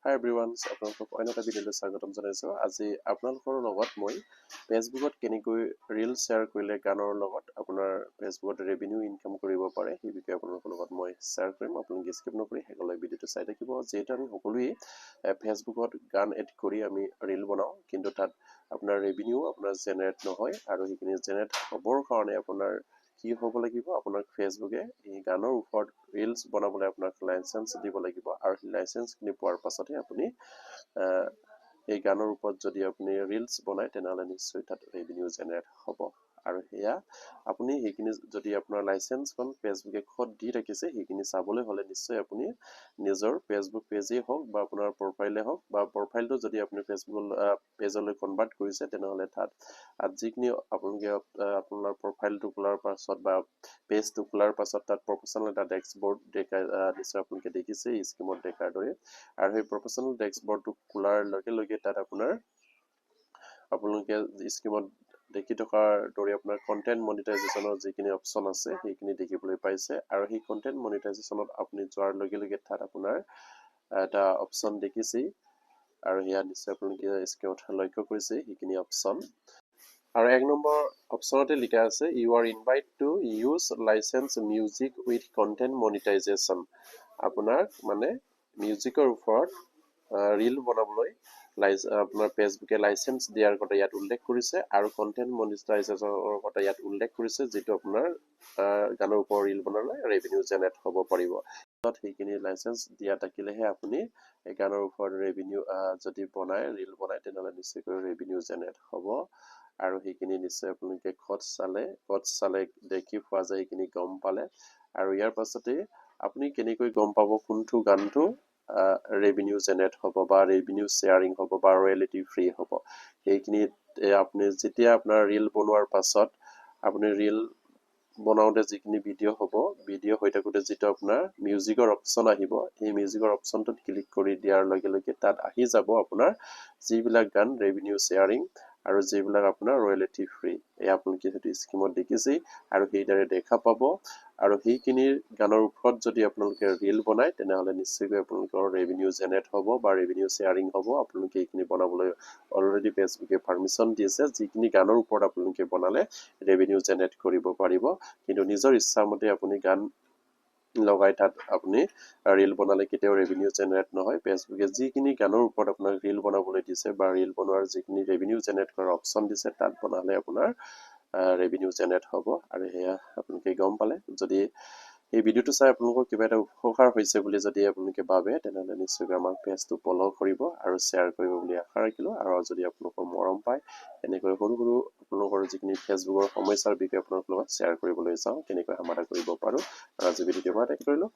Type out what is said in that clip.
হাই everyone, আপোনালোকক অন্য এটা ভিডিঅ'লৈ স্বাগতম জনাইছোঁ। আজি আপোনালোকৰ লগত মই ফেচবুকত কেনেকৈ ৰিল শ্বেয়াৰ কৰিলে গানৰ লগত আপোনাৰ ফেচবুকত ৰেভিনিউ ইনকাম কৰিব পাৰে সেই বিষয়ে আপোনালোকৰ লগত মই শ্বেয়াৰ কৰিম। আপোনালোকে স্কিপ নকৰি শেষলৈ ভিডিঅ'টো চাই থাকিব। যিহেতু আমি সকলোৱে ফেচবুকত গান এড কৰি আমি ৰিল বনাওঁ, কিন্তু তাত আপোনাৰ ৰেভিনিউ আপোনাৰ জেনেৰেট নহয়, আৰু সেইখিনি জেনেৰেট হ'বৰ কাৰণে আপোনাৰ কি হ'ব লাগিব, আপোনাক ফেচবুকে এই গানৰ ওপৰত ৰিলছ বনাবলৈ আপোনাক লাইচেন্স দিব লাগিব, আৰু সেই লাইচেন্সখিনি পোৱাৰ পাছতহে আপুনি এই গানৰ ওপৰত যদি আপুনি ৰিলছ বনায় তেনেহ'লে নিশ্চয় তাত ৰেভিনিউ জেনেৰেট হ'ব। আৰু সেয়া আপুনি সেইখিনি যদি আপোনাৰ লাইচেন্সখন ফেচবুকে ক'ত দি ৰাখিছে সেইখিনি চাবলৈ হ'লে নিশ্চয় আপুনি নিজৰ ফেচবুক পেজেই হওক বা আপোনাৰ প্ৰফাইলে হওক, বা প্ৰফাইলটো যদি আপুনি ফেচবুক পেজলৈ কনভাৰ্ট কৰিছে তেনেহ'লে তাত যিখিনি আপোনালোকে আপোনাৰ প্ৰফাইলটো খোলাৰ পাছত বা পেজটো খোলাৰ পাছত তাত প্ৰফেশ্যনেল এটা ডেস্কবৰ্ড দেখাই নিশ্চয় আপোনালোকে দেখিছে স্ক্ৰীমত দেখাৰ দৰে। আৰু সেই প্ৰফেশ্যনেল ডেস্কবৰ্ডটো খোলাৰ লগে লগে তাত আপোনালোকে স্ক্ৰীমত দেখি থকাৰ দৰে আপোনাৰ কণ্টেণ্ট মনিটাইজেশ্যনৰ যিখিনি অপশ্যন আছে সেইখিনি দেখিবলৈ পাইছে। আৰু সেই কণ্টেণ্ট মনিটাইজেশ্যনত আপুনি যোৱাৰ লগে লগে তাত আপোনাৰ এটা অপশ্যন দেখিছেই, আৰু সেয়া নিশ্চয় আপোনালোকে স্ক্ৰীমত লক্ষ্য কৰিছে সেইখিনি অপশ্যন। আৰু 1 নম্বৰ অপশ্যনতে লিখা আছে you are invite to use license music with content monetization. আপোনাক মানে মিউজিকৰ ওপৰত ৰিল বনাবলৈ আপোনাৰ ফেচবুকে লাইচেন্স দিয়াৰ কথা ইয়াত উল্লেখ কৰিছে, আৰু কণ্টেণ্ট মনিটাইজেশ্যনৰ কথা ইয়াত উল্লেখ কৰিছে, যিটো আপোনাৰ গানৰ ওপৰত ৰিল বনালে ৰেভিনিউ জেনেৰেট হ'ব পাৰিব। সেইখিনি লাইচেন্স দিয়া থাকিলেহে আপুনি এই গানৰ ওপৰত ৰেভিনিউ যদি ৰিল বনায় তেনেহ'লে নিশ্চয়কৈ ৰেভিনিউ জেনেৰেট হ'ব। আৰু সেইখিনি নিশ্চয় আপোনালোকে ক'ত চালে দেখি পোৱা যায়, সেইখিনি গম পালে। আৰু ইয়াৰ পাছতে আপুনি কেনেকৈ গম পাব কোনটো গানটো ৰেভিনিউ জেনেৰেট হ'ব বা ৰেভিনিউ শ্বেয়াৰিং হ'ব বা ৰয়েলিটি ফ্ৰী হ'ব, সেইখিনিত আপুনি যেতিয়া আপোনাৰ ৰিল বনোৱাৰ পাছত আপুনি ৰিল বনাওঁতে যিখিনি ভিডিঅ' হ'ব, ভিডিঅ' হৈ থাকোঁতে যিটো আপোনাৰ মিউজিকৰ অপশ্যন আহিব, সেই মিউজিকৰ অপশ্যনটোত ক্লিক কৰি দিয়াৰ লগে লগে তাত আহি যাব আপোনাৰ যিবিলাক গান ৰেভিনিউ শ্বেয়াৰিং আৰু যিবিলাক আপোনাৰ ৰয়েলিটি ফ্ৰী। এই আপোনালোকে সেইটো স্ক্ৰীমত দেখিছেই, আৰু সেইদৰে দেখা পাব। আৰু সেইখিনিৰ গানৰ ওপৰত যদি আপোনালোকে ৰিল বনায় তেনেহ'লে নিশ্চয়কৈ আপোনালোকৰ ৰেভিনিউ জেনেৰেট হ'ব বা ৰেভিনিউ শ্বেয়াৰিং হ'ব। আপোনালোকে এইখিনি বনাবলৈ অলৰেডি ফেচবুকে পাৰ্মিশ্যন দিছে, যিখিনি গানৰ ওপৰত আপোনালোকে বনালে ৰেভিনিউ জেনেৰেট কৰিব পাৰিব। কিন্তু নিজৰ ইচ্ছামতে আপুনি গান লগাই তাত আপুনি ৰিল বনালে কেতিয়াও ৰেভিনিউ জেনেৰেট নহয়। ফেচবুকে যিখিনি গানৰ ওপৰত আপোনাক ৰিল বনাবলৈ দিছে বা ৰিল বনোৱাৰ যিখিনি ৰেভিনিউ জেনেৰেট কৰাৰ অপশ্যন দিছে তাত বনালে আপোনাৰ ৰেভিনিউ জেনেৰেট হ'ব। আৰু সেয়া আপোনালোকে গম পালে। যদি এই ভিডিঅ'টো চাই আপোনালোকৰ কিবা এটা উপকাৰ হৈছে বুলি যদি আপোনালোকে ভাবে তেনেহ'লে নিশ্চয়কৈ আমাৰ পেজটো ফ'ল' কৰিব আৰু শ্বেয়াৰ কৰিব বুলি আশা ৰাখিলোঁ। আৰু যদি আপোনালোকৰ মৰম পায় এনেকৈ সৰু সৰু আপোনালোকৰ যিখিনি ফেচবুকৰ সমস্যাৰ বিষয়ে আপোনালোকৰ লগত শ্বেয়াৰ কৰিবলৈ চাওঁ, কেনেকৈ সমাধান কৰিব পাৰোঁ। আৰু আজি ভিডিঅ'টো মই শেষ কৰিলোঁ।